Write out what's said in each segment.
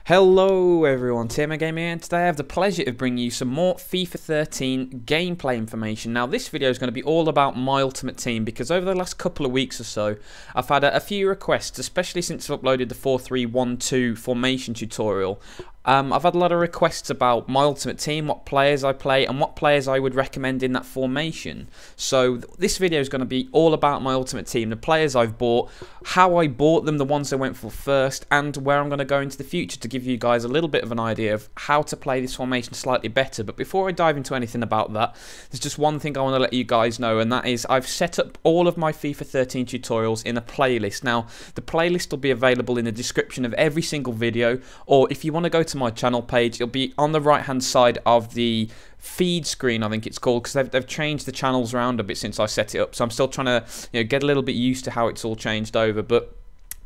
Hello everyone, TMMgamer here, and today I have the pleasure of bringing you some more FIFA 13 gameplay information. Now this video is going to be all about my ultimate team because over the last couple of weeks or so I've had a few requests, especially since I've uploaded the 4-3-1-2 formation tutorial. I've had a lot of requests about my ultimate team, what players I play and what players I would recommend in that formation. So this video is going to be all about my ultimate team, the players I've bought, how I bought them, the ones I went for first, and where I'm going to go into the future to give you guys a little bit of an idea of how to play this formation slightly better. But before I dive into anything about that, there's just one thing I want to let you guys know, and that is I've set up all of my FIFA 13 tutorials in a playlist. Now the playlist will be available in the description of every single video, or if you want to go to my channel page, it'll be on the right hand side of the feed screen, I think it's called, because they've changed the channels around a bit since I set it up, so I'm still trying to get a little bit used to how it's all changed over. But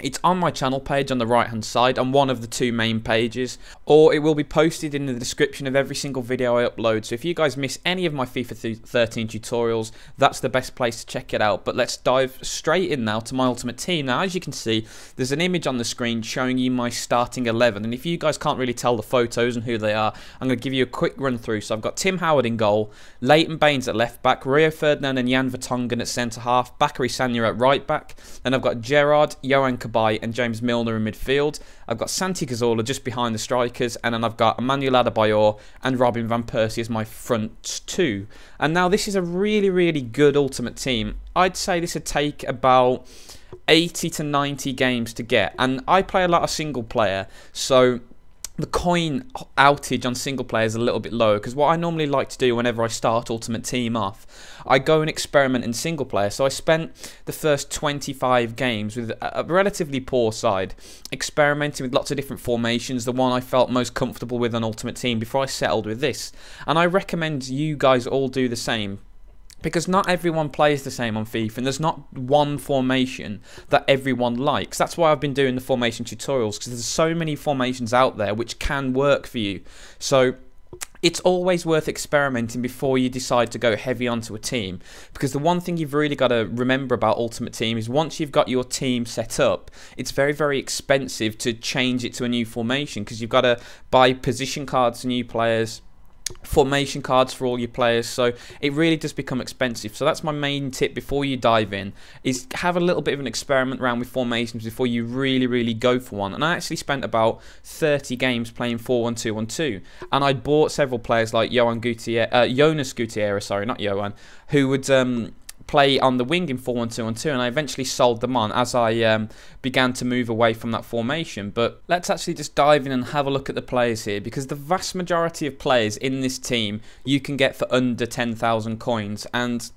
it's on my channel page on the right hand side on one of the two main pages, or it will be posted in the description of every single video I upload. So if you guys miss any of my FIFA 13 tutorials, that's the best place to check it out. But let's dive straight in now to my ultimate team. Now as you can see, there's an image on the screen showing you my starting 11, and if you guys can't really tell the photos and who they are, I'm going to give you a quick run through. So I've got Tim Howard in goal, Leighton Baines at left back, Rio Ferdinand and Jan Vertonghen at centre half, Bakary Sagna at right back, then I've got Gerrard, Johan and James Milner in midfield. I've got Santi Cazorla just behind the strikers, and then I've got Emmanuel Adebayor and Robin van Persie as my front two. And now this is a really good ultimate team. I'd say this would take about 80 to 90 games to get, and I play a lot of single player, so the coin outage on single player is a little bit low, because what I normally like to do whenever I start Ultimate Team off, I go and experiment in single player. So I spent the first 25 games with a relatively poor side, experimenting with lots of different formations, the one I felt most comfortable with on Ultimate Team before I settled with this. And I recommend you guys all do the same, because not everyone plays the same on FIFA, and there's not one formation that everyone likes. That's why I've been doing the formation tutorials, because there's so many formations out there which can work for you. So it's always worth experimenting before you decide to go heavy onto a team, because the one thing you've really got to remember about Ultimate Team is once you've got your team set up, it's very expensive to change it to a new formation, because you've got to buy position cards for new players, formation cards for all your players, so it really does become expensive. So that's my main tip before you dive in, is have a little bit of an experiment around with formations before you really go for one. And I actually spent about 30 games playing 4-1-2-1-2, and I bought several players like Jonas Gutierrez, sorry, not Johan, who would play on the wing in 4-1-2-1-2, and I eventually sold them on as I began to move away from that formation. But let's actually just dive in and have a look at the players here, because the vast majority of players in this team you can get for under 10,000 coins, and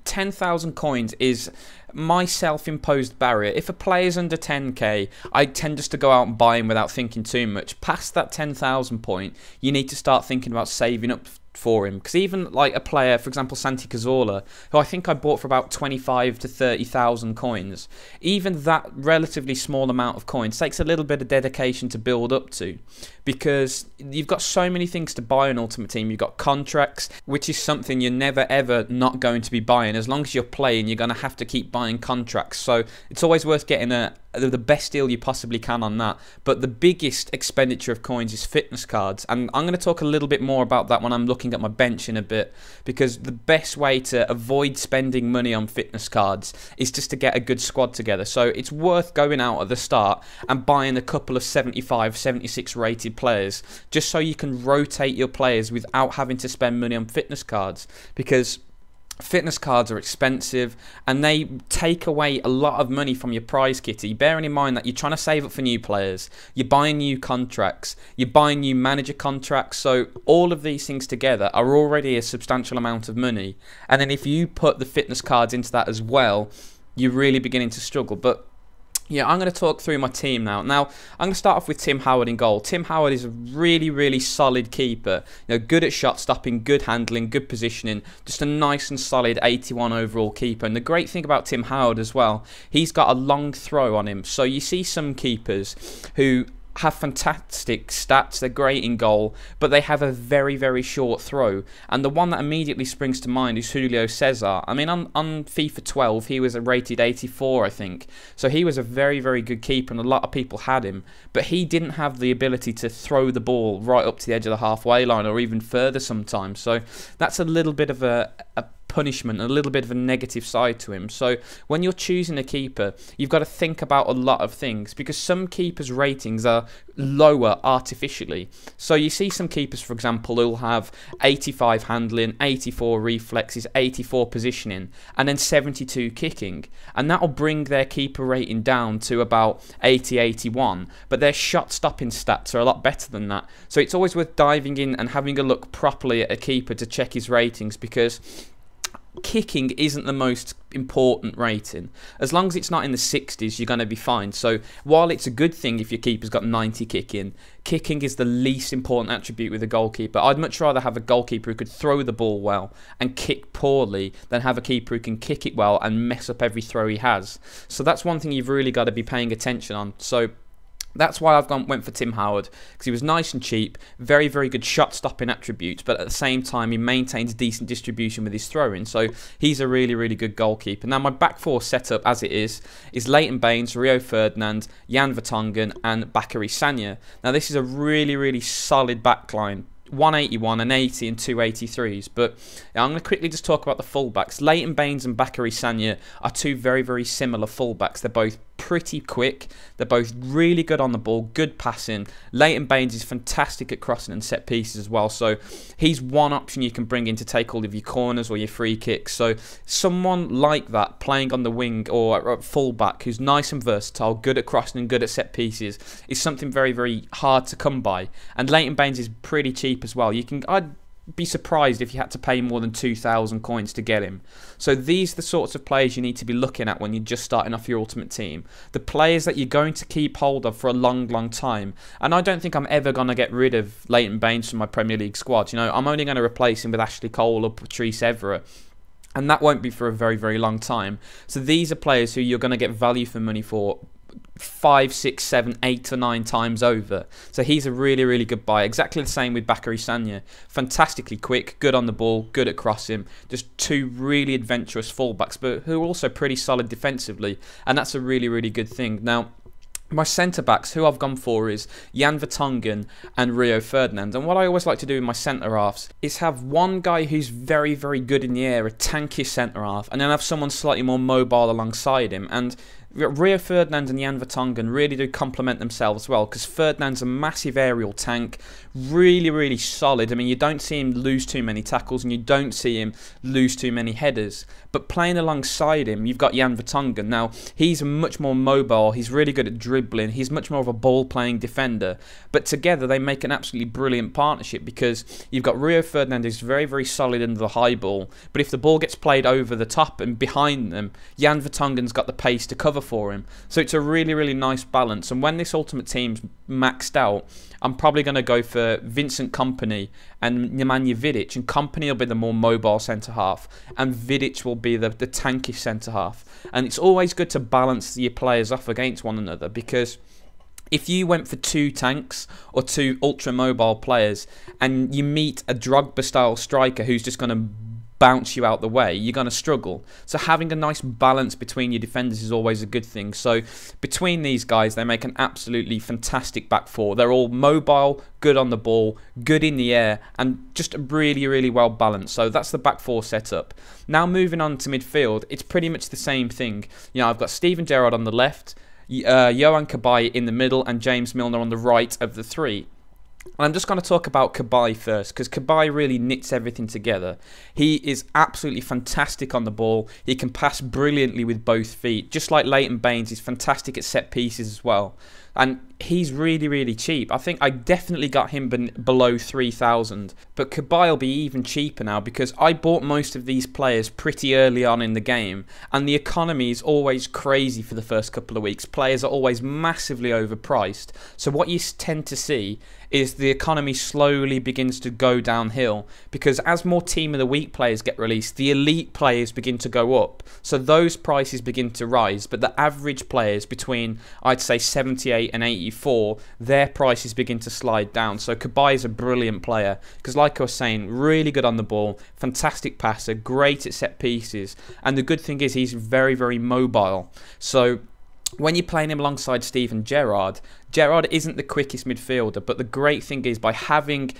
10,000 coins is my self-imposed barrier. If a player's under 10k, I tend just to go out and buy him without thinking too much. Past that 10,000 point, you need to start thinking about saving up for him, because even like a player, for example Santi Cazorla, who I think I bought for about 25 to 30,000 coins, even that relatively small amount of coins takes a little bit of dedication to build up to, because you've got so many things to buy on Ultimate Team. You've got contracts, which is something you're never ever not going to be buying. As long as you're playing, you're going to have to keep buying contracts, so it's always worth getting the best deal you possibly can on that. But the biggest expenditure of coins is fitness cards, and I'm going to talk a little bit more about that when I'm looking at my bench in a bit, because the best way to avoid spending money on fitness cards is just to get a good squad together. So it's worth going out at the start and buying a couple of 75, 76 rated players, just so you can rotate your players without having to spend money on fitness cards, because fitness cards are expensive and they take away a lot of money from your prize kitty. Bearing in mind that you're trying to save up for new players, you're buying new contracts, you're buying new manager contracts, so all of these things together are already a substantial amount of money, and then if you put the fitness cards into that as well, you're really beginning to struggle. But yeah, I'm going to talk through my team now. Now, I'm going to start off with Tim Howard in goal. Tim Howard is a really solid keeper. Good at shot stopping, good handling, good positioning. Just a nice and solid 81 overall keeper. And the great thing about Tim Howard as well, he's got a long throw on him. So you see some keepers who have fantastic stats, they're great in goal, but they have a very, very short throw. And the one that immediately springs to mind is Julio Cesar. I mean, on FIFA 12, he was rated 84, I think. So he was a very, very good keeper, and a lot of people had him. But he didn't have the ability to throw the ball right up to the edge of the halfway line or even further sometimes. So that's a little bit of a punishment, a little bit of a negative side to him. So when you're choosing a keeper, you've got to think about a lot of things, because some keepers' ratings are lower artificially. So you see some keepers, for example, who'll have 85 handling, 84 reflexes, 84 positioning, and then 72 kicking, and that'll bring their keeper rating down to about 80, 81, but their shot stopping stats are a lot better than that. So it's always worth diving in and having a look properly at a keeper to check his ratings, because kicking isn't the most important rating. As long as it's not in the 60s, you're going to be fine. So while it's a good thing if your keeper's got 90 kicking, kicking is the least important attribute with a goalkeeper. I'd much rather have a goalkeeper who could throw the ball well and kick poorly than have a keeper who can kick it well and mess up every throw he has. So that's one thing you've really got to be paying attention on. So that's why I've went for Tim Howard, because he was nice and cheap, very, very good shot-stopping attributes, but at the same time, he maintains decent distribution with his throwing, so he's a really, really good goalkeeper. Now, my back four setup, as it is Leighton Baines, Rio Ferdinand, Jan Vertonghen, and Bakary Sagna. Now, this is a really, really solid backline. 181, an 80 and two 83s, but I'm going to quickly just talk about the fullbacks. Leighton Baines and Bakary Sagna are two very, very similar fullbacks. They're both pretty quick, they're both really good on the ball, good passing. Leighton Baines is fantastic at crossing and set pieces as well, so he's one option you can bring in to take all of your corners or your free kicks. So someone like that playing on the wing or at fullback who's nice and versatile, good at crossing and good at set pieces is something very, very hard to come by. And Leighton Baines is pretty cheap as well. I'd be surprised if you had to pay more than 2,000 coins to get him. So these are the sorts of players you need to be looking at when you're just starting off your ultimate team. The players that you're going to keep hold of for a long, long time. And I don't think I'm ever going to get rid of Leighton Baines from my Premier League squad. You know, I'm only going to replace him with Ashley Cole or Patrice Evra, and that won't be for a very, very long time. So these are players who you're going to get value for money for 5, 6, 7, 8 or 9 times over. So he's a really, really good buy. Exactly the same with Bakary Sagna. Fantastically quick, good on the ball, good at crossing. Just two really adventurous fullbacks, but who are also pretty solid defensively. And that's a really, really good thing. Now, my centre-backs, who I've gone for is Jan Vertonghen and Rio Ferdinand. And what I always like to do with my centre-halves is have one guy who's very, very good in the air, a tanky centre-half, and then have someone slightly more mobile alongside him. And Rio Ferdinand and Jan Vertonghen really do complement themselves well, because Ferdinand's a massive aerial tank, really, really solid. I mean, you don't see him lose too many tackles and you don't see him lose too many headers. But playing alongside him, you've got Jan Vertonghen. Now, he's much more mobile, he's really good at dribbling, he's much more of a ball-playing defender. But together, they make an absolutely brilliant partnership, because you've got Rio Ferdinand who's very, very solid under the high ball, but if the ball gets played over the top and behind them, Jan Vertonghen's got the pace to cover for him. So it's a really, really nice balance. And when this ultimate team's maxed out, I'm probably going to go for Vincent Kompany and Nemanja Vidic, and Kompany will be the more mobile centre-half and Vidic will be the tankish centre-half. And it's always good to balance your players off against one another, because if you went for 2 tanks or 2 ultra-mobile players and you meet a Drogba-style striker who's just going to bounce you out the way, you're going to struggle. So having a nice balance between your defenders is always a good thing. So between these guys, they make an absolutely fantastic back four. They're all mobile, good on the ball, good in the air, and just really, really well balanced. So that's the back four setup. Now moving on to midfield, it's pretty much the same thing. You know, I've got Steven Gerrard on the left, Yohan Cabaye in the middle, and James Milner on the right of the three. And I'm just going to talk about Cabaye first, because Cabaye really knits everything together. He is absolutely fantastic on the ball. He can pass brilliantly with both feet. Just like Leighton Baines, he's fantastic at set pieces as well. And he's really, really cheap. I think I definitely got him below 3,000. But Cabaye will be even cheaper now, because I bought most of these players pretty early on in the game. And the economy is always crazy for the first couple of weeks. Players are always massively overpriced. So what you tend to see is the economy slowly begins to go downhill, because as more Team of the Week players get released, the elite players begin to go up. So those prices begin to rise, but the average players between, I'd say, 78 88 and 84, their prices begin to slide down. So Cabaye is a brilliant player because, like I was saying, really good on the ball, fantastic passer, great at set pieces, and the good thing is he's very, very mobile. So when you're playing him alongside Steven Gerrard, Gerrard isn't the quickest midfielder, but the great thing is by having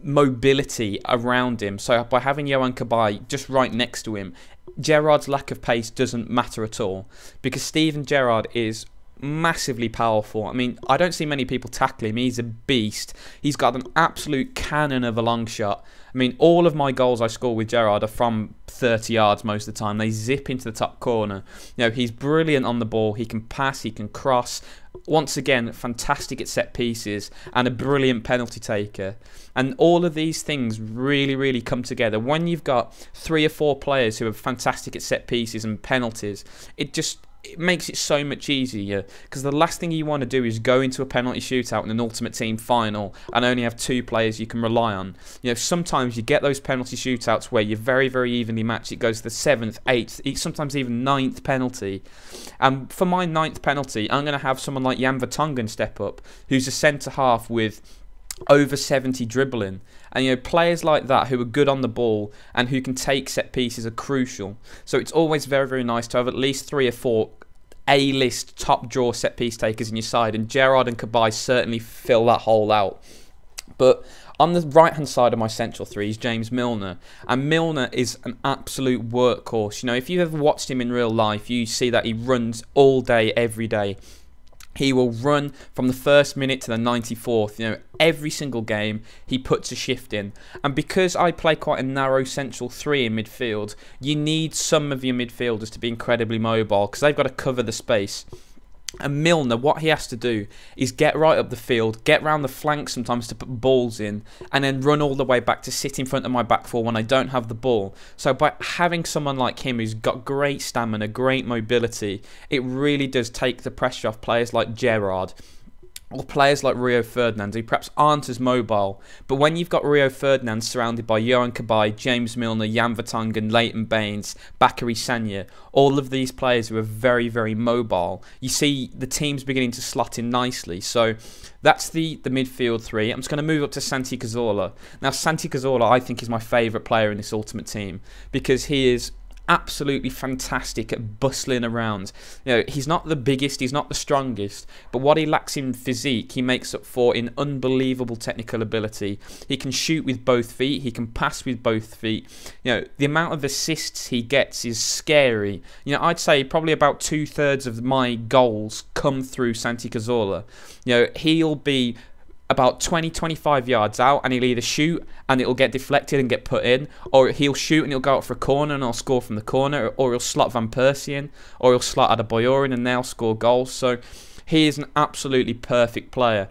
mobility around him, so by having Yohan Cabaye just right next to him, Gerrard's lack of pace doesn't matter at all, because Steven Gerrard is massively powerful. I mean, I don't see many people tackle him. He's a beast. He's got an absolute cannon of a long shot. I mean, all of my goals I score with Gerrard are from 30 yards most of the time. They zip into the top corner. You know, he's brilliant on the ball. He can pass, he can cross. Once again, fantastic at set pieces and a brilliant penalty taker. And all of these things really, really come together. When you've got 3 or 4 players who are fantastic at set pieces and penalties, it makes it so much easier, because the last thing you want to do is go into a penalty shootout in an Ultimate Team final and only have 2 players you can rely on. You know, sometimes you get those penalty shootouts where you're very, very evenly matched. It goes to the 7th, 8th, sometimes even 9th penalty. And for my 9th penalty, I'm going to have someone like Jan Vertonghen step up, who's a centre-half with over 70 dribbling. And, you know, players like that who are good on the ball and who can take set pieces are crucial. So it's always very, very nice to have at least 3 or 4 A-list top draw set piece takers in your side, and Gerrard and Cabaye certainly fill that hole out. But on the right hand side of my central 3 is James Milner, and Milner is an absolute workhorse. You know, if you've ever watched him in real life, you see that he runs all day, every day. He will run from the first minute to the 94th. You know, every single game he puts a shift in. And because I play quite a narrow central 3 in midfield, you need some of your midfielders to be incredibly mobile, because they've got to cover the space. And Milner, what he has to do is get right up the field, get round the flanks sometimes to put balls in, and then run all the way back to sit in front of my back four when I don't have the ball. So by having someone like him who's got great stamina, great mobility, it really does take the pressure off players like Gerrard or players like Rio Ferdinand, who perhaps aren't as mobile. But when you've got Rio Ferdinand surrounded by Yohan Cabaye, James Milner, Jan Vertonghen, Leighton Baines, Bakary Sagna, all of these players who are very, very mobile, you see the teams beginning to slot in nicely. So that's the midfield 3. I'm just going to move up to Santi Cazorla. Now, Santi Cazorla, I think, is my favourite player in this Ultimate Team, because he is absolutely fantastic at bustling around. You know, he's not the biggest, he's not the strongest, but what he lacks in physique, he makes up for in unbelievable technical ability. He can shoot with both feet, he can pass with both feet. You know, the amount of assists he gets is scary. You know, I'd say probably about 2/3 of my goals come through Santi Cazorla. You know, he'll be about 20-25 yards out and he'll either shoot and it'll get deflected and get put in, or he'll shoot and he'll go out for a corner and I'll score from the corner, or he'll slot Van Persie in, or he'll slot Adebayor in and they'll score goals. So he is an absolutely perfect player.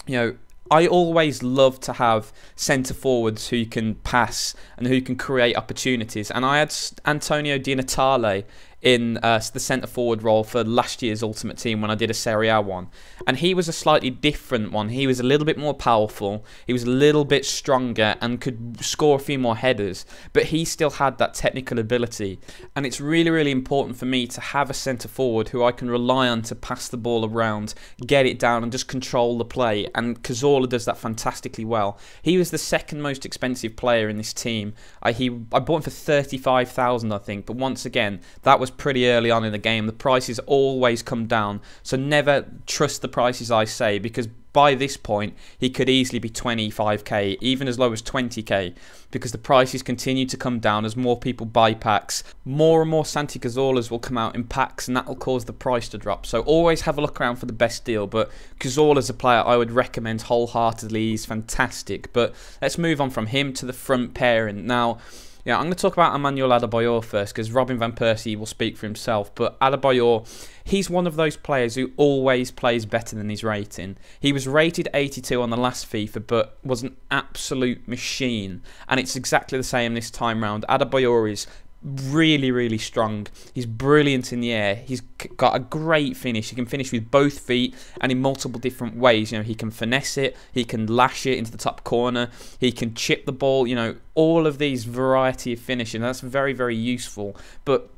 You know, I always love to have centre forwards who can pass and who can create opportunities, and I had Antonio Di Natale in the centre forward role for last year's Ultimate Team when I did a Serie A one, and he was a slightly different one. He was a little bit more powerful, he was a little bit stronger and could score a few more headers, but he still had that technical ability. And it's really, really important for me to have a centre forward who I can rely on to pass the ball around, get it down and just control the play, and Cazorla does that fantastically well. He was the second most expensive player in this team. I bought him for 35,000, I think, but once again, that was pretty early on in the game. The prices always come down, so never trust the prices I say, because by this point he could easily be 25k, even as low as 20k, because the prices continue to come down as more people buy packs. More and more Santi Cazorlas will come out in packs, and that will cause the price to drop. So always have a look around for the best deal, but Cazorla's a player I would recommend wholeheartedly. He's fantastic. But let's move on from him to the front pairing. Now, yeah, I'm going to talk about Emmanuel Adebayor first, because Robin Van Persie will speak for himself. But Adebayor, he's one of those players who always plays better than his rating. He was rated 82 on the last FIFA, but was an absolute machine. And it's exactly the same this time round. Adebayor is really, really strong. He's brilliant in the air. He's got a great finish. He can finish with both feet and in multiple different ways. You know, he can finesse it, he can lash it into the top corner, he can chip the ball. You know, all of these variety of finishing. That's very, very useful. But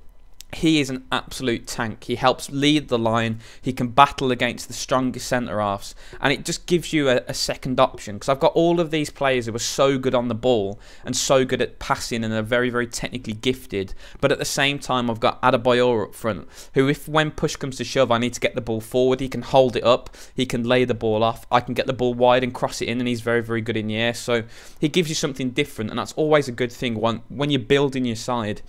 he is an absolute tank. He helps lead the line. He can battle against the strongest centre-halves. And it just gives you a second option. Because I've got all of these players who are so good on the ball and so good at passing and are very, very technically gifted. But at the same time, I've got Adebayor up front, who if when push comes to shove, I need to get the ball forward, he can hold it up. He can lay the ball off. I can get the ball wide and cross it in. And he's very, very good in the air. So he gives you something different. And that's always a good thing when you're building your side,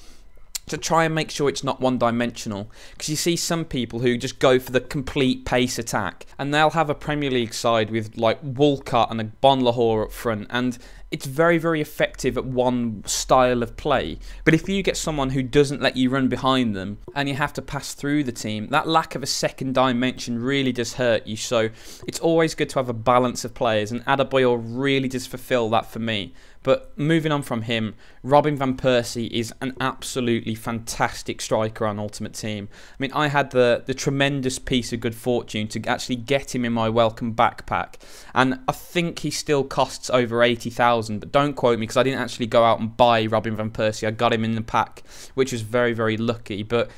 to try and make sure it's not one-dimensional, because you see some people who just go for the complete pace attack, and they'll have a Premier League side with like Walcott and a Bon Lahore up front, and it's very, very effective at one style of play. But if you get someone who doesn't let you run behind them and you have to pass through the team, that lack of a second dimension really does hurt you. So it's always good to have a balance of players, and Adebayor really does fulfill that for me. But moving on from him, Robin van Persie is an absolutely fantastic striker on Ultimate Team. I mean, I had the tremendous piece of good fortune to actually get him in my welcome backpack, and I think he still costs over 80,000, but don't quote me because I didn't actually go out and buy Robin van Persie. I got him in the pack, which was very, very lucky. But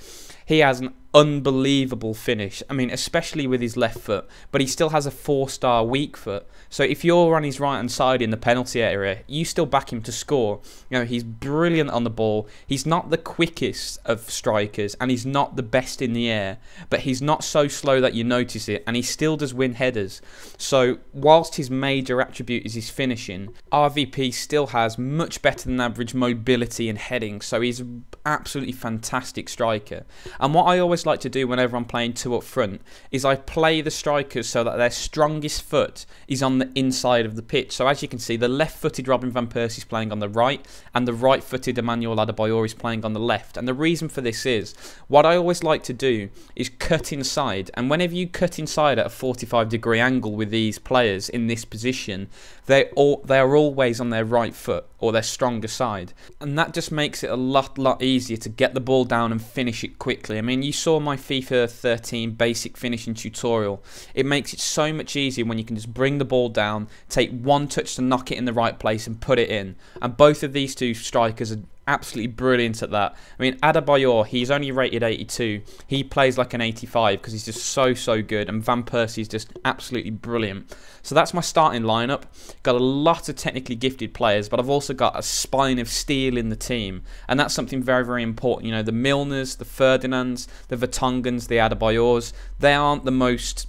he has an unbelievable finish. I mean, especially with his left foot, but he still has a 4-star weak foot. So if you're on his right hand side in the penalty area, you still back him to score. You know, he's brilliant on the ball. He's not the quickest of strikers, and he's not the best in the air, but he's not so slow that you notice it, and he still does win headers. So whilst his major attribute is his finishing, RVP still has much better than average mobility and heading. So he's an absolutely fantastic striker. And what I always like to do whenever I'm playing two up front is I play the strikers so that their strongest foot is on the inside of the pitch. So as you can see, the left-footed Robin van Persie is playing on the right, and the right-footed Emmanuel Adebayor is playing on the left. And the reason for this is, what I always like to do is cut inside, and whenever you cut inside at a 45-degree angle with these players in this position, they are always on their right foot or their stronger side, and that just makes it a lot easier to get the ball down and finish it quickly. I mean, you saw my FIFA 13 basic finishing tutorial. It makes it so much easier when you can just bring the ball down, take one touch to knock it in the right place and put it in. And both of these two strikers are absolutely brilliant at that. I mean, Adebayor, he's only rated 82. He plays like an 85 because he's just so good, and Van Persie is just absolutely brilliant. So that's my starting lineup. Got a lot of technically gifted players, but I've also got a spine of steel in the team, and that's something very, very important. You know, the Milners, the Ferdinands, the Vertongans, the Adebayors, they aren't the most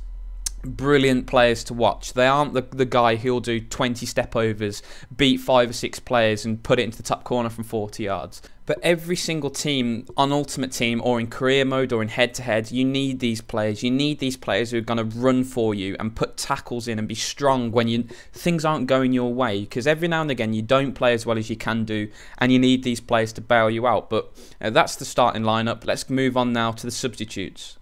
brilliant players to watch. They aren't the guy who'll do 20 step overs, beat 5 or 6 players and put it into the top corner from 40 yards. But every single team on Ultimate Team or in career mode or in head-to-head, you need these players. You need these players who are going to run for you and put tackles in and be strong when things aren't going your way. Because every now and again you don't play as well as you can do, and you need these players to bail you out. But that's the starting lineup. Let's move on now to the substitutes.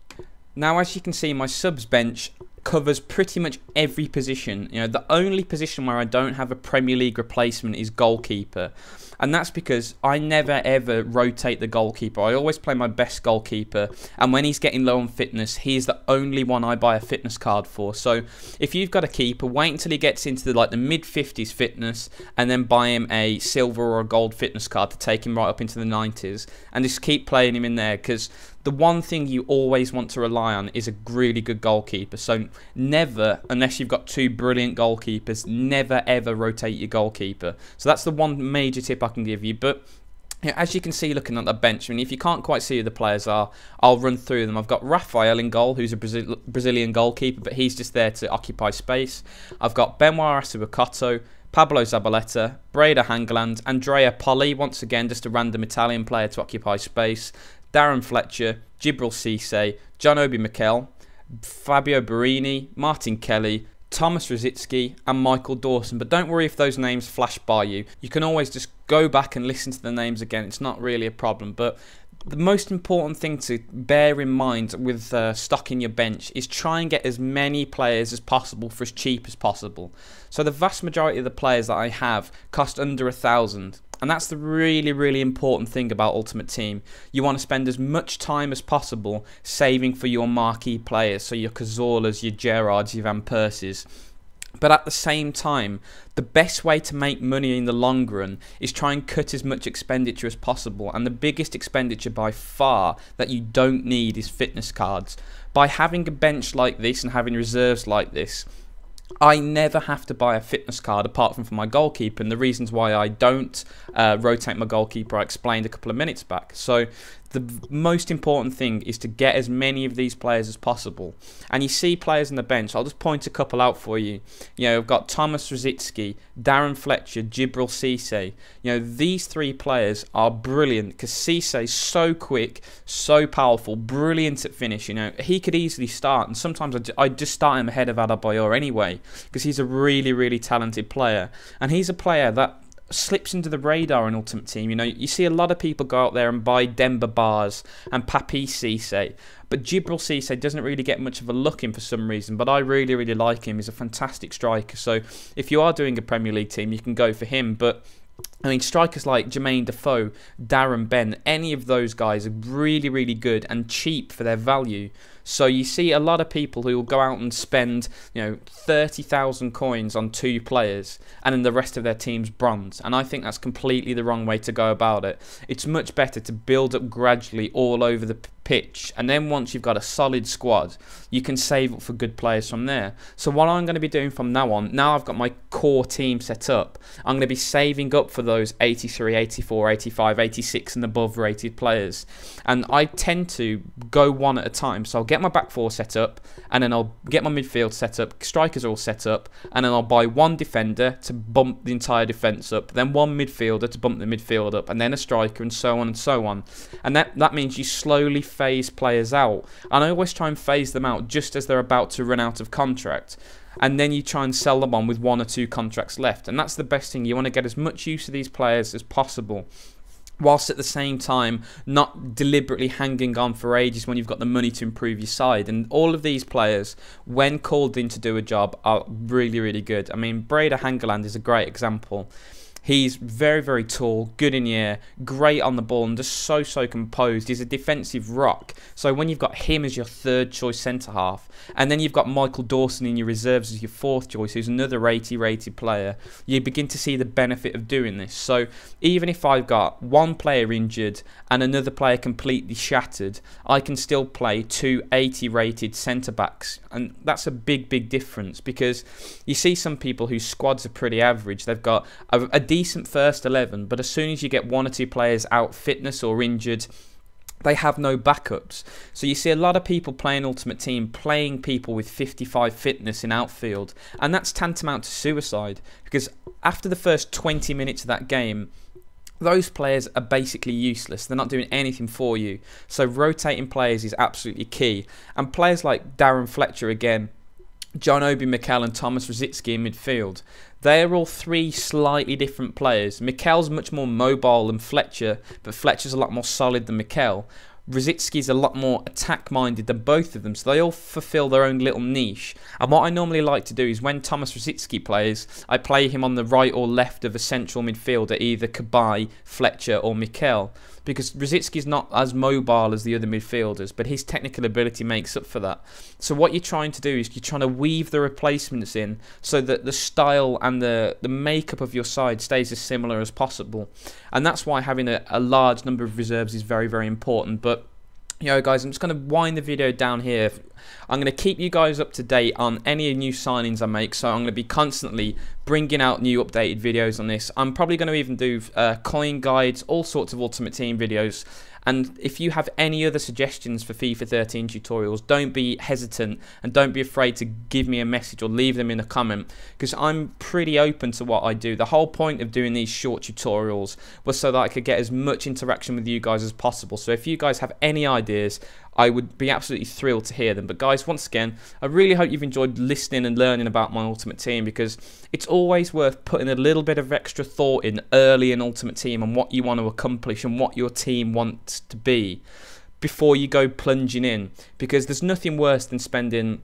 Now, as you can see, my subs bench covers pretty much every position. You know, the only position where I don't have a Premier League replacement is goalkeeper, and that's because I never ever rotate the goalkeeper. I always play my best goalkeeper, and when he's getting low on fitness, he's the only one I buy a fitness card for. So if you've got a keeper, wait until he gets into the mid-50s fitness, and then buy him a silver or a gold fitness card to take him right up into the 90s, and just keep playing him in there, because the one thing you always want to rely on is a really good goalkeeper. So never, unless you've got two brilliant goalkeepers, never ever rotate your goalkeeper. So that's the one major tip I can give you. But yeah, as you can see looking at the bench, I mean, if you can't quite see who the players are, I'll run through them. I've got Rafael in goal, who's a Brazilian goalkeeper, but he's just there to occupy space. I've got Benoit Asuakoto, Pablo Zabaleta, Breda Hangeland, Andrea Poli, once again just a random Italian player to occupy space, Darren Fletcher, Gibril Cisse, John Obi Mikel, Fabio Barini, Martin Kelly, Thomas Rosicki and Michael Dawson. But don't worry if those names flash by you. You can always just go back and listen to the names again. It's not really a problem. But the most important thing to bear in mind with stocking your bench is try and get as many players as possible for as cheap as possible. So the vast majority of the players that I have cost under 1,000. And that's the really important thing about Ultimate Team. You want to spend as much time as possible saving for your marquee players, so your Cazolas, your Gerrards, your Van Persies. But at the same time, the best way to make money in the long run is try and cut as much expenditure as possible. And the biggest expenditure by far that you don't need is fitness cards. By having a bench like this and having reserves like this, I never have to buy a fitness card apart from for my goalkeeper, and the reasons why I don't rotate my goalkeeper I explained a couple of minutes back. So the most important thing is to get as many of these players as possible. And you see players on the bench, I'll just point a couple out for you. You know, I've got Thomas Rosicky, Darren Fletcher, Djibril Cissé. You know, these three players are brilliant because Cisse is so quick, so powerful, brilliant at finish. You know, he could easily start, and sometimes I just start him ahead of Adebayor anyway because he's a really, really talented player. And he's a player that slips into the radar in Ultimate Team. You know, you see a lot of people go out there and buy Demba Bars and Papi Cisse, but Djibril Cisse doesn't really get much of a look in for some reason, but I really, really like him. He's a fantastic striker, so if you are doing a Premier League team, you can go for him. But I mean, strikers like Jermaine Defoe, Darren Bent, any of those guys are really, really good and cheap for their value. So you see a lot of people who will go out and spend, you know, 30,000 coins on 2 players, and then the rest of their team's bronze. And I think that's completely the wrong way to go about it. It's much better to build up gradually all over the pitch, and then once you've got a solid squad, you can save up for good players from there. So what I'm going to be doing from now on, now I've got my core team set up, I'm going to be saving up for those 83, 84, 85, 86 and above rated players. And I tend to go one at a time. So I'll get my back four set up, and then I'll get my midfield set up, strikers are all set up, and then I'll buy one defender to bump the entire defence up, then one midfielder to bump the midfield up, and then a striker, and so on and so on. And that means you slowly phase players out, and I always try and phase them out just as they're about to run out of contract, and then you try and sell them on with 1 or 2 contracts left. And that's the best thing. You want to get as much use of these players as possible, whilst at the same time not deliberately hanging on for ages when you've got the money to improve your side. And all of these players, when called in to do a job, are really, really good. I mean, Breda Hangeland is a great example. He's very, very tall, good in the air, great on the ball, and just so composed. He's a defensive rock. So when you've got him as your 3rd choice centre-half, and then you've got Michael Dawson in your reserves as your 4th choice, who's another 80 rated player, you begin to see the benefit of doing this. So even if I've got one player injured and another player completely shattered, I can still play 2 80 rated centre-backs. And that's a big, big difference, because you see some people whose squads are pretty average. They've got a decent first 11, but as soon as you get 1 or 2 players out fitness or injured, they have no backups. So you see a lot of people playing Ultimate Team, playing people with 55 fitness in outfield, and that's tantamount to suicide, because after the first 20 minutes of that game, those players are basically useless. They're not doing anything for you. So rotating players is absolutely key. And players like Darren Fletcher again, John Obi Mikel and Thomas Rosicky in midfield, they are all 3 slightly different players. Mikel's much more mobile than Fletcher, but Fletcher's a lot more solid than Mikel. Rosicky's a lot more attack-minded than both of them, so they all fulfill their own little niche. And what I normally like to do is when Thomas Rosicky plays, I play him on the right or left of a central midfielder, either Cabaye, Fletcher or Mikel, because Rosicky's not as mobile as the other midfielders, but his technical ability makes up for that. So what you're trying to do is you're trying to weave the replacements in so that the style and the makeup of your side stays as similar as possible. And that's why having a large number of reserves is very, very important. But you know, guys, I'm just going to wind the video down here. I'm going to keep you guys up to date on any new signings I make, so I'm going to be constantly bringing out new updated videos on this. I'm probably going to even do coin guides, all sorts of Ultimate Team videos. And if you have any other suggestions for FIFA 13 tutorials, don't be hesitant and don't be afraid to give me a message or leave them in a comment, because I'm pretty open to what I do. The whole point of doing these short tutorials was so that I could get as much interaction with you guys as possible. So if you guys have any ideas, I would be absolutely thrilled to hear them. But guys, once again, I really hope you've enjoyed listening and learning about my Ultimate Team, because it's always worth putting a little bit of extra thought in early in Ultimate Team and what you want to accomplish and what your team wants to be before you go plunging in, because there's nothing worse than spending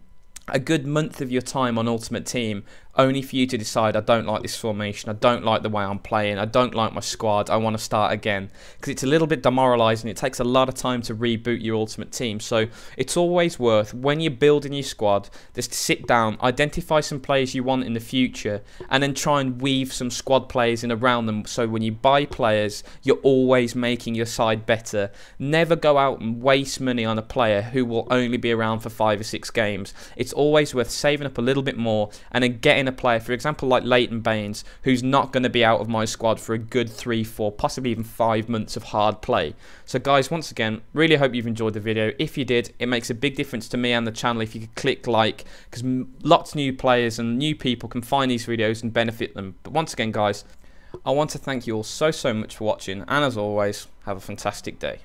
a good month of your time on Ultimate Team only for you to decide, I don't like this formation, I don't like the way I'm playing, I don't like my squad, I want to start again. Because it's a little bit demoralising, it takes a lot of time to reboot your Ultimate Team. So it's always worth, when you're building your squad, just to sit down, identify some players you want in the future, and then try and weave some squad players in around them, so when you buy players, you're always making your side better. Never go out and waste money on a player who will only be around for 5 or 6 games. It's always worth saving up a little bit more and then getting a player, for example like Leighton Baines, who's not going to be out of my squad for a good 3, 4, possibly even 5 months of hard play. So guys, once again, really hope you've enjoyed the video. If you did, it makes a big difference to me and the channel if you could click like, because lots of new players and new people can find these videos and benefit them. But once again guys, I want to thank you all so much for watching, and as always, have a fantastic day.